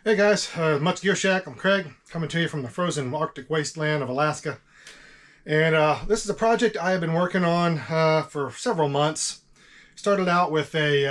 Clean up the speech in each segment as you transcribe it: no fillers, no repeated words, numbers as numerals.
Hey guys, Much Gear Shack. I'm Craig, coming to you from the frozen Arctic wasteland of Alaska. And this is a project I have been working on for several months. Started out with a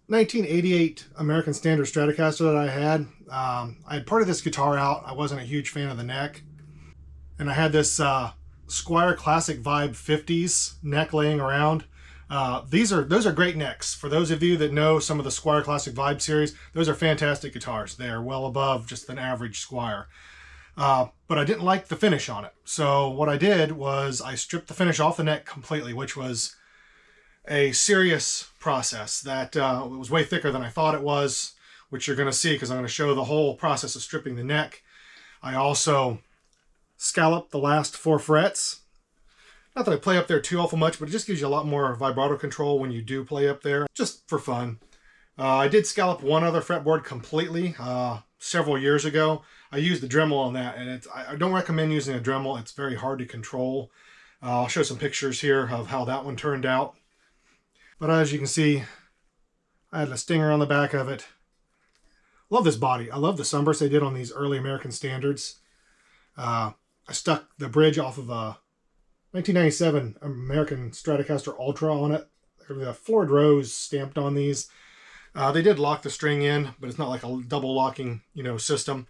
1988 American Standard Stratocaster that I had. I had part of this guitar out. I wasn't a huge fan of the neck. And I had this Squier Classic Vibe 50s neck laying around. Those are great necks. For those of you that know some of the Squier Classic Vibe series, those are fantastic guitars. They are well above just an average Squier. But I didn't like the finish on it. So what I did was I stripped the finish off the neck completely, which was a serious process. That it was way thicker than I thought it was, which you're going to see because I'm going to show the whole process of stripping the neck. I also scalloped the last 4 frets. Not that I play up there too awful much, but it just gives you a lot more vibrato control when you do play up there, just for fun. I did scallop one other fretboard completely several years ago. I used the Dremel on that, and I don't recommend using a Dremel. It's very hard to control. I'll show some pictures here of how that one turned out. But as you can see, I had a stinger on the back of it. Love this body. I love the sunburst they did on these early American Standards. I stuck the bridge off of a 1997 American Stratocaster Ultra on it. The florid rose stamped on these. They did lock the string in, but it's not like a double locking, system.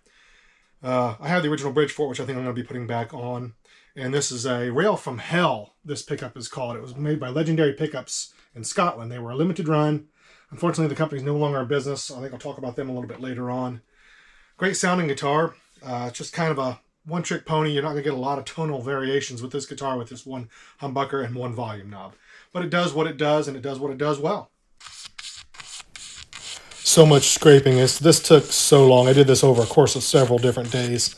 I have the original bridge for it, which I think I'm going to be putting back on. And this is a Rail from Hell, this pickup is called. It was made by Legendary Pickups in Scotland. They were a limited run. Unfortunately, the company's no longer in business. I think I'll talk about them a little bit later on. Great sounding guitar. It's just kind of a one-trick pony. You're not going to get a lot of tonal variations with this guitar with just one humbucker and one volume knob. But it does what it does, and it does what it does well. So much scraping. This took so long. I did this over a course of several different days.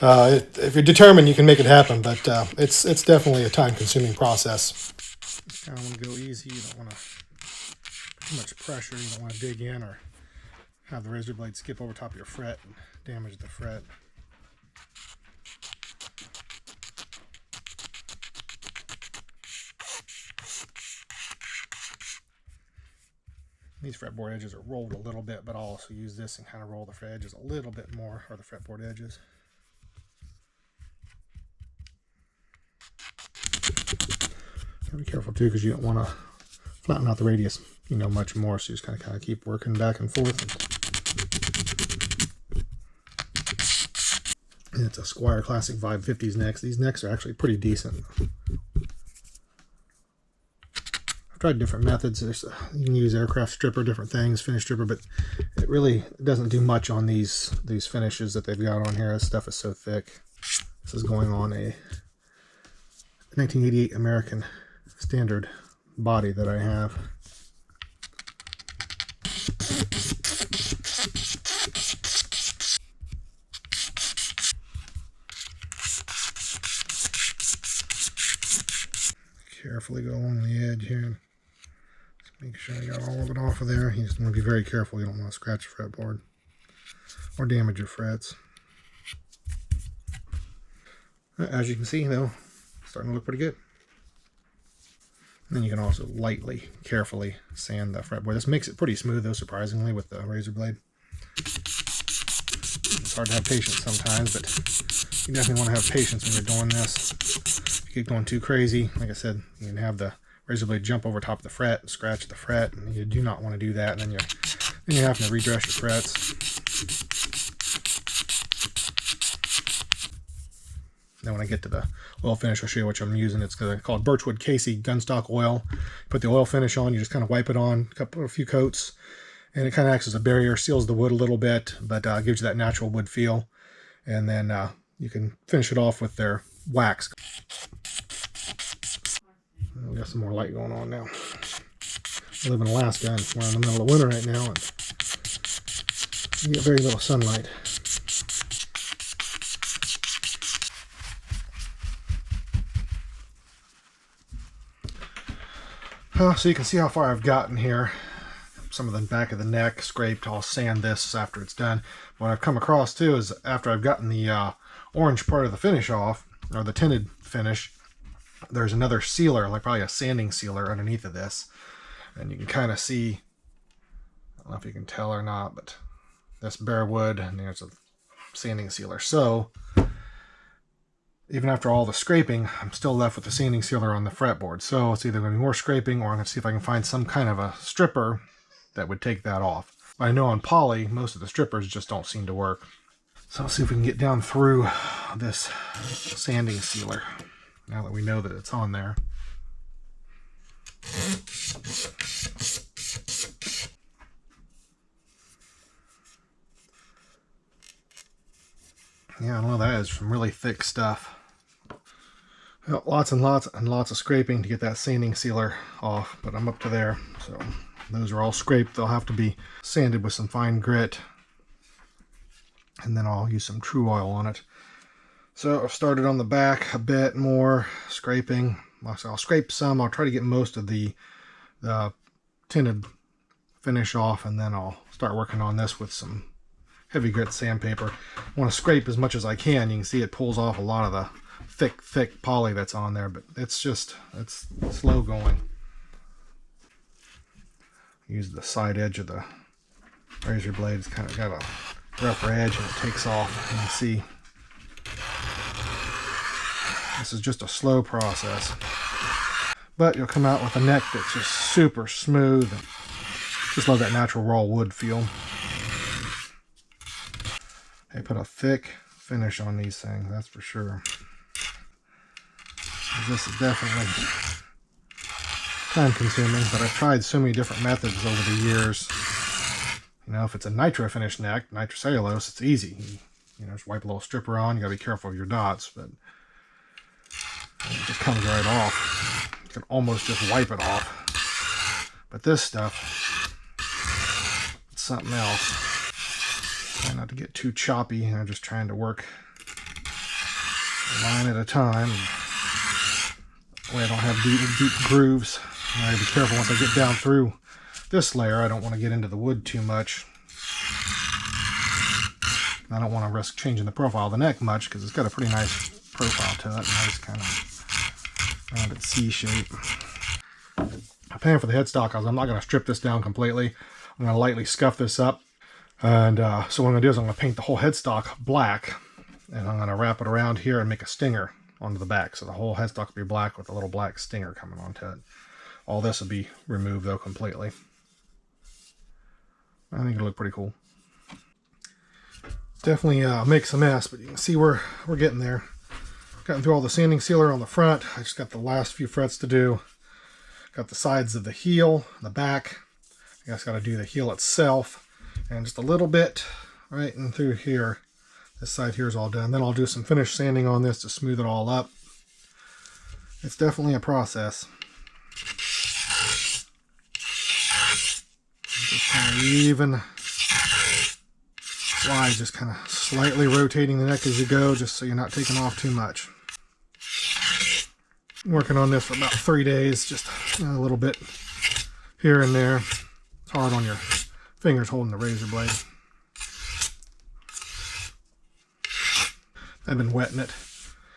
If you're determined, you can make it happen, but it's definitely a time-consuming process. Just kind of want to go easy. You don't want to too much pressure. You don't want to dig in or have the razor blade skip over top of your fret and damage the fret. These fretboard edges are rolled a little bit, but I'll also use this and kind of roll the fret edges a little bit more, or the fretboard edges. Be careful too, because you don't want to flatten out the radius, much more. So you just kind of keep working back and forth. And it's a Squier Classic Vibe 50s necks. These necks are actually pretty decent. I've tried different methods. You can use aircraft stripper, different things, finish stripper, but it really doesn't do much on these finishes that they've got on here. This stuff is so thick. This is going on a 1988 American Standard body that I have. Carefully go along the edge here. Just make sure I got all of it off of there. You just want to be very careful. You don't want to scratch your fretboard or damage your frets. As you can see, though, it's starting to look pretty good. And then you can also lightly, carefully sand the fretboard. This makes it pretty smooth, though, surprisingly, with the razor blade. It's hard to have patience sometimes, but you definitely want to have patience when you're doing this. If you get going too crazy, like I said, you can have the razor blade jump over top of the fret and scratch the fret, and you do not want to do that. And then you're having to redress your frets. Then when I get to the oil finish, I'll show you what I'm using. It's called Birchwood Casey Gunstock Oil. Put the oil finish on, you just kind of wipe it on, a few coats, and it kind of acts as a barrier, seals the wood a little bit, but gives you that natural wood feel. And then you can finish it off with their wax. We got some more light going on now. I live in Alaska, and we're in the middle of winter right now, and you get very little sunlight. So you can see how far I've gotten here. Some of the back of the neck scraped. I'll sand this after it's done. What I've come across too is after I've gotten the orange part of the finish off, or the tinted finish, there's another sealer, like probably a sanding sealer underneath of this. And you can kind of see, I don't know if you can tell or not, but this bare wood, and there's a sanding sealer. So even after all the scraping, I'm still left with the sanding sealer on the fretboard. So it's either going to be more scraping, or I'm going to see if I can find some kind of a stripper that would take that off. I know on poly, most of the strippers just don't seem to work. So let's see if we can get down through this sanding sealer, now that we know that it's on there. Yeah, I know that is some really thick stuff. Well, lots and lots and lots of scraping to get that sanding sealer off, but I'm up to there. So those are all scraped. They'll have to be sanded with some fine grit, and then I'll use some True Oil on it. So I've started on the back a bit more scraping. I'll scrape some. I'll try to get most of the tinted finish off, and then I'll start working on this with some heavy grit sandpaper. I want to scrape as much as I can. You can see it pulls off a lot of the thick poly that's on there, but it's slow going. Use the side edge of the razor blade. It's kind of got a rougher edge, and it takes off. You can see this is just a slow process, but you'll come out with a neck that's just super smooth. Just love that natural raw wood feel. They put a thick finish on these things, that's for sure. This is definitely time consuming, but I've tried so many different methods over the years. You know, if it's a nitro finish neck, nitrocellulose, it's easy. You know, just wipe a little stripper on. You gotta be careful of your dots, but it just comes right off. You can almost just wipe it off. But this stuff, it's something else. Try not to get too choppy. I'm just trying to work a line at a time. That way I don't have deep grooves. I gotta be careful once I get down through this layer. I don't want to get into the wood too much. I don't want to risk changing the profile of the neck much, because it's got a pretty nice profile to it. Nice kind of rounded C shape. I'm planning for the headstock. I'm not going to strip this down completely. I'm going to lightly scuff this up. And so what I'm going to do is I'm going to paint the whole headstock black, and I'm going to wrap it around here and make a stinger onto the back. So the whole headstock will be black with a little black stinger coming onto it. All this will be removed though completely. I think it'll look pretty cool. Definitely makes a mess, but you can see we're getting there. Gotten through all the sanding sealer on the front. I just got the last few frets to do. Got the sides of the heel, the back. I guess got to do the heel itself. And just a little bit right in through here. This side here is all done. Then I'll do some finish sanding on this to smooth it all up. It's definitely a process. Just kind of even slide, just kind of slightly rotating the neck as you go, just so you're not taking off too much. I'm working on this for about 3 days, just a little bit here and there. It's hard on your fingers holding the razor blade. I've been wetting it,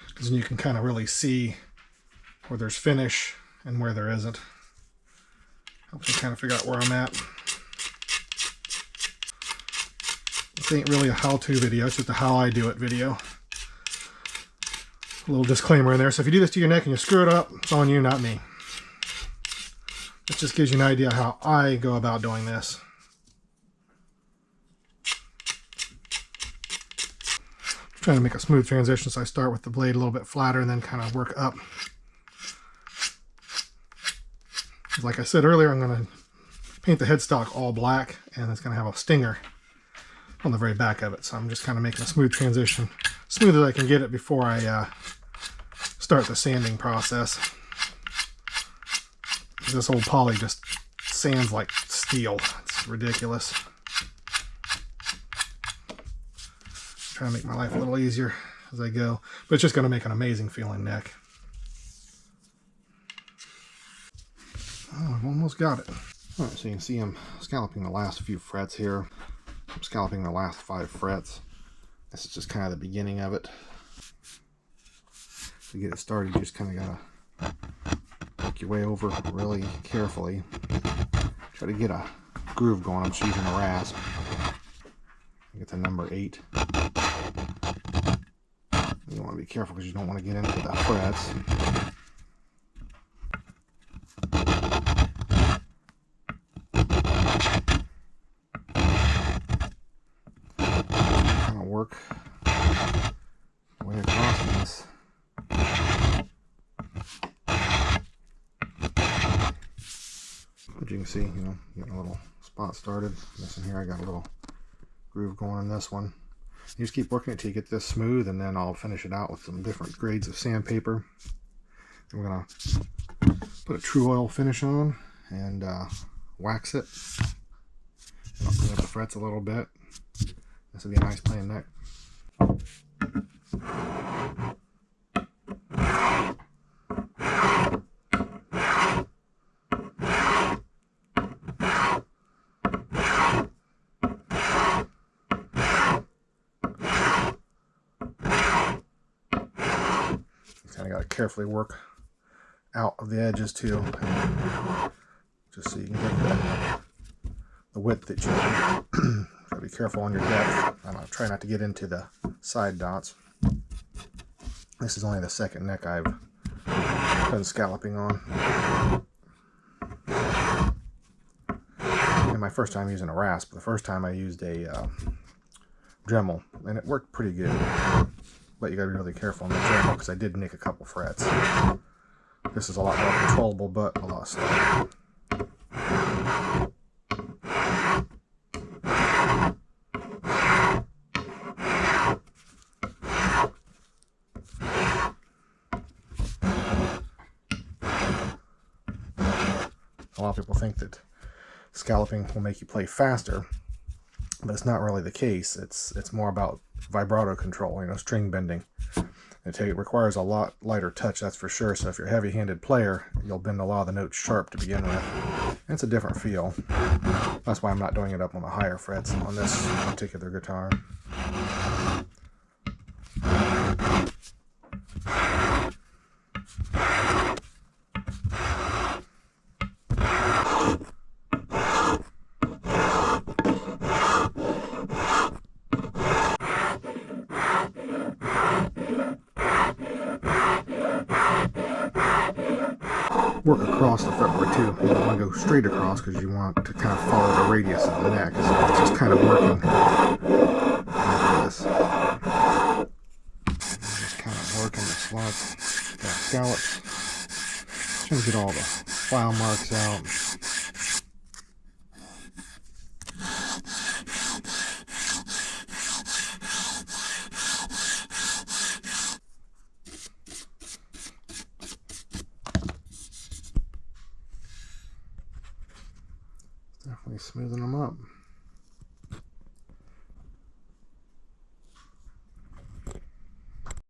because then you can kind of really see where there's finish and where there isn't. Helps me kind of figure out where I'm at. This ain't really a how-to video, it's just a how I do it video. A little disclaimer in there. So if you do this to your neck and you screw it up, it's on you, not me. It just gives you an idea how I go about doing this. Trying to make a smooth transition, so I start with the blade a little bit flatter and then kind of work up. Like I said earlier, I'm going to paint the headstock all black, and it's going to have a stinger on the very back of it. So I'm just kind of making a smooth transition, smooth as I can get it before I start the sanding process. This old poly just sands like steel. It's ridiculous. Trying to make my life a little easier as I go, but it's just going to make an amazing feeling neck. Oh, I've almost got it. All right, so you can see I'm scalloping the last few frets here. I'm scalloping the last 5 frets. This is just kind of the beginning of it. To get it started, you just kind of gotta work your way over really carefully. Try to get a groove going. I'm just using a rasp. It's a number 8. You want to be careful because you don't want to get into the frets. Kind of work way across this. But you can see, you know, getting a little spot started. This in here, I got a little groove going in this one. You just keep working it till you get this smooth, and then I'll finish it out with some different grades of sandpaper. Then we're gonna put a true oil finish on and wax it. And I'll clean up the frets a little bit. This will be a nice plain neck. Kind of got to carefully work out of the edges too, just so you can get the width that you need. Gotta be careful on your depth. Try not to get into the side dots. This is only the second neck I've been scalloping on, and my first time using a rasp. The first time I used a Dremel, and it worked pretty good. But you gotta be really careful on the Dremel because I did nick a couple frets. This is a lot more controllable, but a lot slower. A lot of people think that scalloping will make you play faster, but it's not really the case. It's more about vibrato control, you know, string bending. It requires a lot lighter touch, that's for sure. So if you're a heavy-handed player, you'll bend a lot of the notes sharp to begin with. And it's a different feel. That's why I'm not doing it up on the higher frets on this particular guitar. Work across the fretboard too. You don't want to go straight across because you want to kind of follow the radius of the neck. So it's just kind of working like this. Just kind of working the slots, the scallops. Trying to get all the file marks out. Definitely smoothing them up.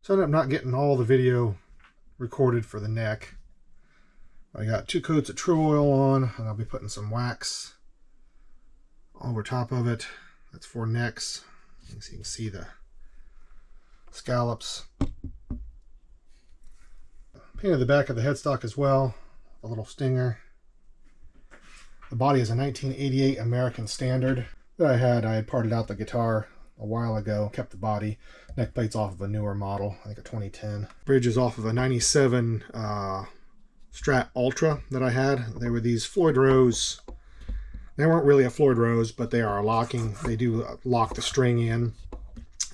So I ended up not getting all the video recorded for the neck. I got 2 coats of true oil on, and I'll be putting some wax over top of it. That's for necks. So you can see the scallops. Painted the back of the headstock as well, a little stinger. The body is a 1988 American Standard that I had parted out the guitar a while ago, kept the body. Neck plate's off of a newer model, I think a 2010. Bridge is off of a 97 Strat Ultra that I had. They were these Floyd Rose. They weren't really a Floyd Rose, but they are locking. They do lock the string in.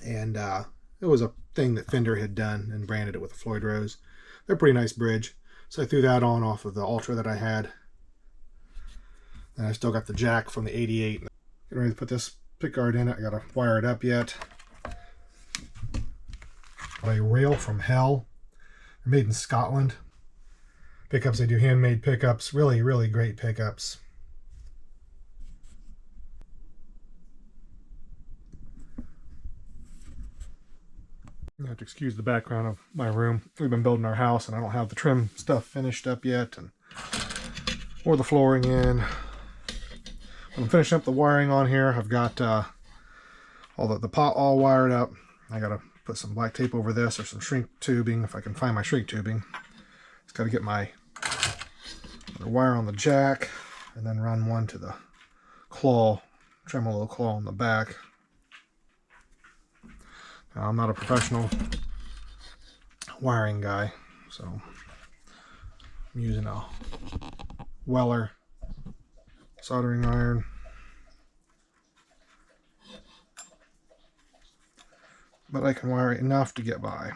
And it was a thing that Fender had done and branded it with a Floyd Rose. They're a pretty nice bridge. So I threw that on off of the Ultra that I had. And I still got the jack from the 88. Getting ready to put this pickguard in it. I gotta wire it up yet. A rail from Hell. They're made in Scotland. Pickups, they do handmade pickups. Really, really great pickups. You have to excuse the background of my room. We've been building our house and I don't have the trim stuff finished up yet, or the flooring in. I'm finishing up the wiring on here. I've got all the pot all wired up. I gotta put some black tape over this or some shrink tubing if I can find my shrink tubing. Just gotta get my wire on the jack and then run one to the claw, tremolo claw on the back. I'm not a professional wiring guy, so I'm using a Weller soldering iron. But I can wire it enough to get by.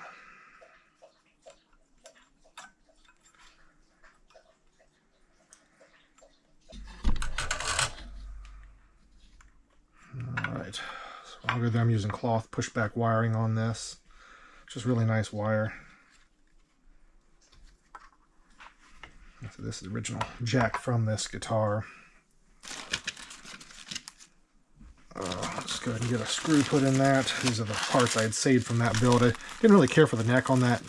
Alright, so I'll go there. I'm using cloth pushback wiring on this, which is really nice wire. So this is the original jack from this guitar. Let's go ahead and get a screw put in that. These are the parts I had saved from that build. I didn't really care for the neck on that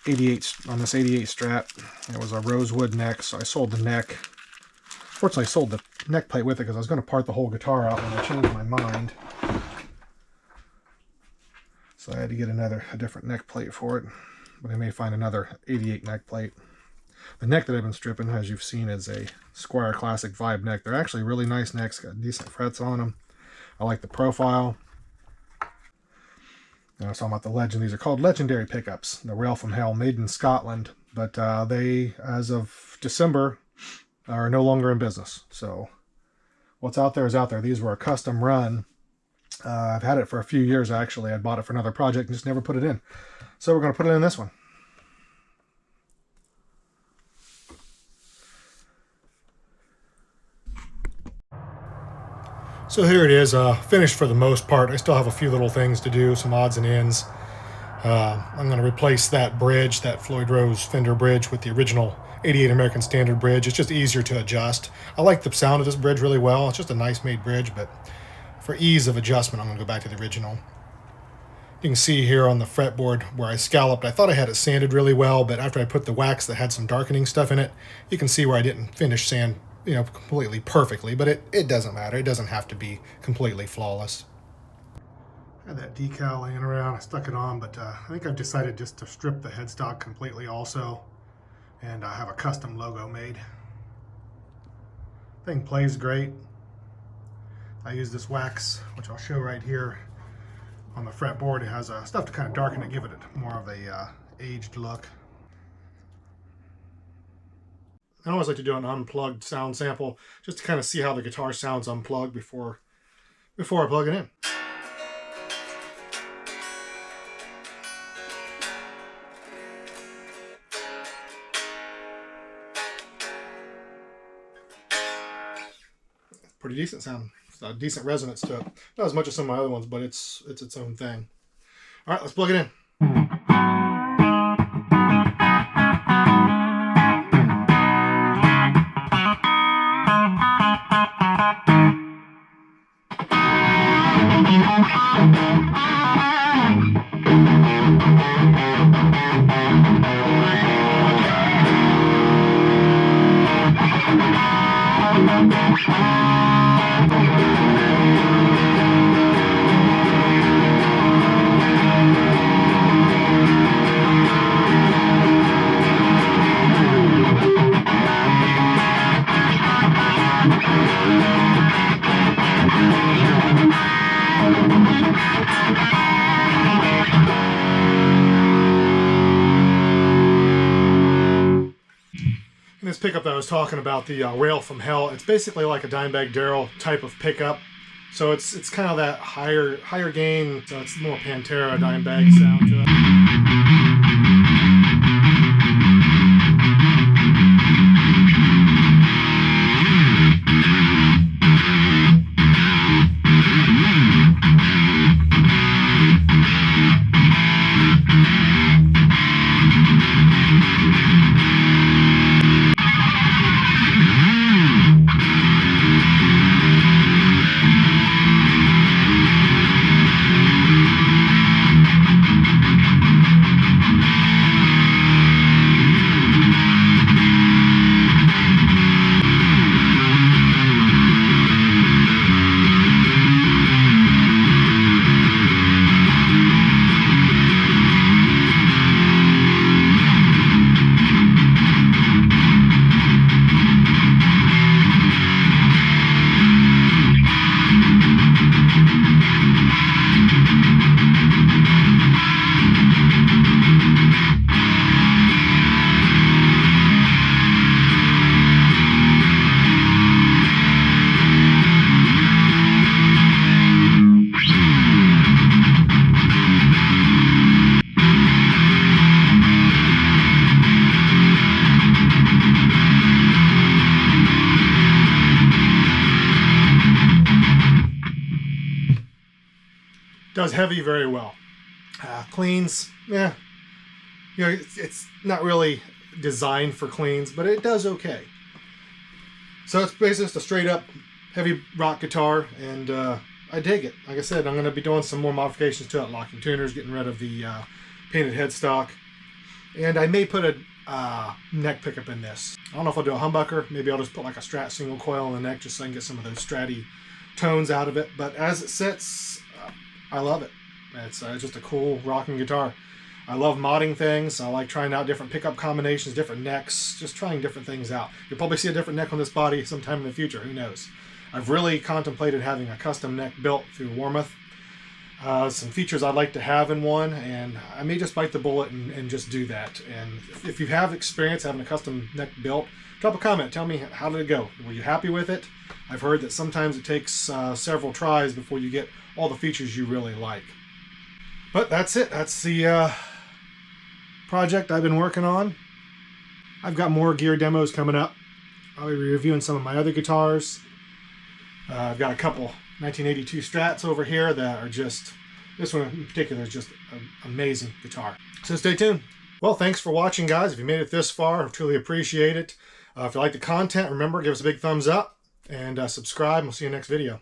88 on this 88 Strat. It was a rosewood neck, so I sold the neck. Fortunately, I sold the neck plate with it because I was going to part the whole guitar out when I changed my mind. So I had to get a different neck plate for it. But I may find another 88 neck plate. The neck that I've been stripping, as you've seen, is a Squier Classic Vibe neck. They're actually really nice necks, got decent frets on them. I like the profile. I was talking about the legend. These are called legendary pickups. The Rail from Hell, made in Scotland, but they, as of December, are no longer in business. So what's out there is out there. These were a custom run. I've had it for a few years, actually. I bought it for another project and just never put it in. So we're going to put it in this one. So here it is, finished for the most part. I still have a few little things to do, some odds and ends. I'm going to replace that bridge, that Floyd Rose Fender bridge, with the original 88 American Standard bridge. It's just easier to adjust. I like the sound of this bridge really well. It's just a nice made bridge, but for ease of adjustment, I'm going to go back to the original. You can see here on the fretboard where I scalloped. I thought I had it sanded really well, but after I put the wax that had some darkening stuff in it, you can see where I didn't finish sand, completely perfectly, but it doesn't matter. It doesn't have to be completely flawless. I had that decal laying around. I stuck it on, but I think I've decided just to strip the headstock completely also, and I have a custom logo made. Thing plays great. I use this wax, which I'll show right here on the fretboard. It has stuff to kind of darken it, give it more of a aged look. I always like to do an unplugged sound sample just to kind of see how the guitar sounds unplugged before I plug it in. Pretty decent sound. It's got a decent resonance to it. Not as much as some of my other ones, but it's its own thing. All right, let's plug it in. This pickup that I was talking about, the Rail from Hell, it's basically like a Dimebag Darrell type of pickup. So it's kind of that higher gain, so it's more Pantera Dimebag sound to it. Does heavy very well. Cleans, yeah. You know, it's not really designed for cleans, but it does okay. So it's basically just a straight up heavy rock guitar, and I dig it. Like I said, I'm going to be doing some more modifications to it, locking tuners, getting rid of the painted headstock. And I may put a neck pickup in this. I don't know if I'll do a humbucker. Maybe I'll just put like a Strat single coil in the neck just so I can get some of those Stratty tones out of it. But as it sits, I love it. It's just a cool rocking guitar. I love modding things. I like trying out different pickup combinations, different necks, just trying different things out. You'll probably see a different neck on this body sometime in the future. Who knows? I've really contemplated having a custom neck built through Warmoth. Some features I'd like to have in one, and I may just bite the bullet and just do that. And if you have experience having a custom neck built, drop a comment. Tell me, how did it go? Were you happy with it? I've heard that sometimes it takes several tries before you get all the features you really like. But that's it. That's the project I've been working on. I've got more gear demos coming up. I'll be reviewing some of my other guitars. I've got a couple 1982 Strats over here that are just, this one in particular is just an amazing guitar. So stay tuned. Well, thanks for watching, guys. If you made it this far, I truly appreciate it. If you like the content, remember, give us a big thumbs up and subscribe. We'll see you next video.